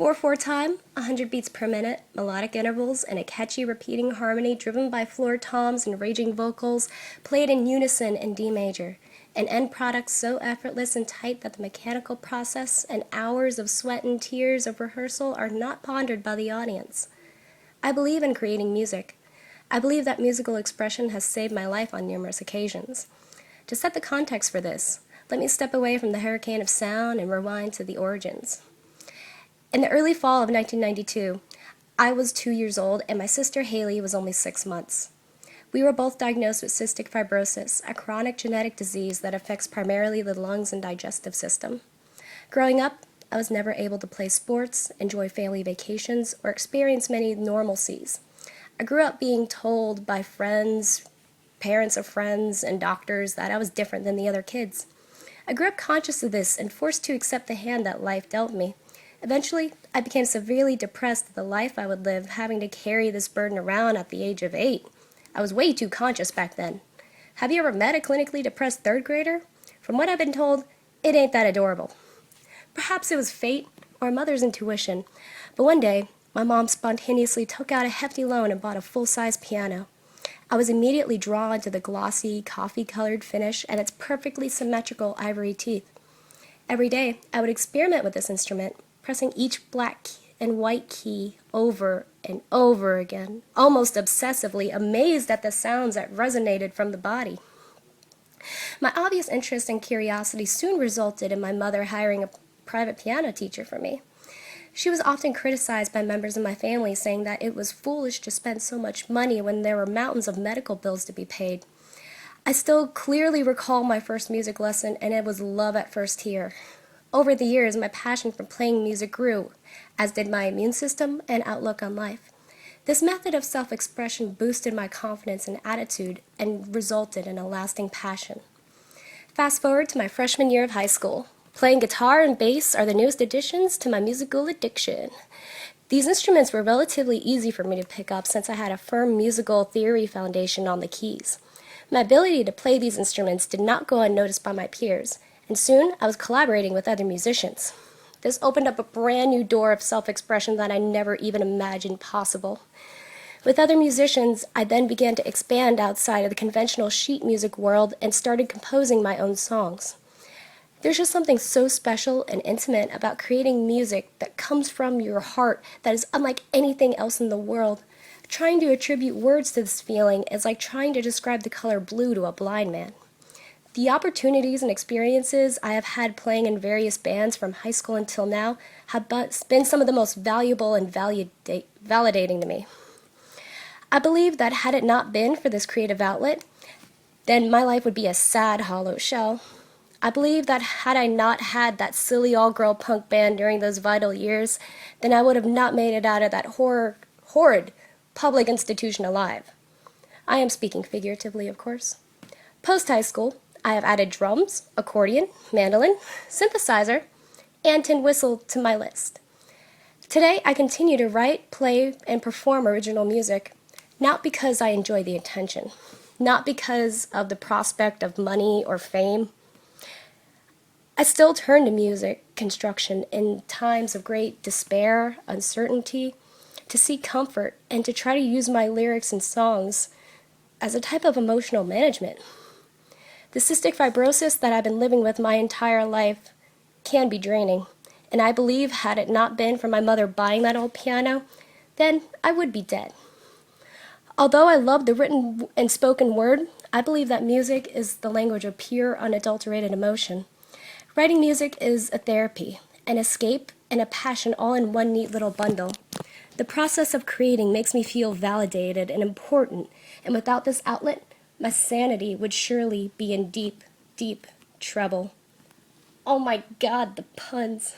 4/4 time, 100 beats per minute, melodic intervals, and a catchy repeating harmony driven by floor toms and raging vocals, played in unison in D major. An end product so effortless and tight that the mechanical process and hours of sweat and tears of rehearsal are not pondered by the audience. I believe in creating music. I believe that musical expression has saved my life on numerous occasions. To set the context for this, let me step away from the hurricane of sound and rewind to the origins. In the early fall of 1992, I was 2 years old and my sister Haley was only 6 months. We were both diagnosed with cystic fibrosis, a chronic genetic disease that affects primarily the lungs and digestive system. Growing up, I was never able to play sports, enjoy family vacations, or experience many normalcies. I grew up being told by friends, parents of friends, and doctors that I was different than the other kids. I grew up conscious of this and forced to accept the hand that life dealt me. Eventually, I became severely depressed at the life I would live, having to carry this burden around at the age of 8. I was way too conscious back then. Have you ever met a clinically depressed third grader? From what I've been told, it ain't that adorable. Perhaps it was fate or a mother's intuition, but one day, my mom spontaneously took out a hefty loan and bought a full-size piano. I was immediately drawn to the glossy, coffee-colored finish and its perfectly symmetrical ivory teeth. Every day, I would experiment with this instrument, pressing each black and white key over and over again, almost obsessively, amazed at the sounds that resonated from the body. My obvious interest and curiosity soon resulted in my mother hiring a private piano teacher for me. She was often criticized by members of my family, saying that it was foolish to spend so much money when there were mountains of medical bills to be paid. I still clearly recall my first music lesson, and it was love at first hear. Over the years, my passion for playing music grew, as did my immune system and outlook on life. This method of self-expression boosted my confidence and attitude and resulted in a lasting passion. Fast forward to my freshman year of high school. Playing guitar and bass are the newest additions to my musical addiction. These instruments were relatively easy for me to pick up since I had a firm musical theory foundation on the keys. My ability to play these instruments did not go unnoticed by my peers, and soon I was collaborating with other musicians. This opened up a brand new door of self-expression that I never even imagined possible. With other musicians, I then began to expand outside of the conventional sheet music world and started composing my own songs. There's just something so special and intimate about creating music that comes from your heart that is unlike anything else in the world. Trying to attribute words to this feeling is like trying to describe the color blue to a blind man. The opportunities and experiences I have had playing in various bands from high school until now have been some of the most valuable and validating to me. I believe that had it not been for this creative outlet, then my life would be a sad, hollow shell. I believe that had I not had that silly all-girl punk band during those vital years, then I would have not made it out of that horrid public institution alive. I am speaking figuratively, of course. Post-high school, I have added drums, accordion, mandolin, synthesizer, and tin whistle to my list. Today, I continue to write, play, and perform original music, not because I enjoy the attention, not because of the prospect of money or fame. I still turn to music construction in times of great despair, uncertainty, to seek comfort and to try to use my lyrics and songs as a type of emotional management. The cystic fibrosis that I've been living with my entire life can be draining, and I believe had it not been for my mother buying that old piano, then I would be dead. Although I love the written and spoken word, I believe that music is the language of pure, unadulterated emotion. Writing music is a therapy, an escape, and a passion all in one neat little bundle. The process of creating makes me feel validated and important, and without this outlet, my sanity would surely be in deep, deep trouble. Oh my God, the puns.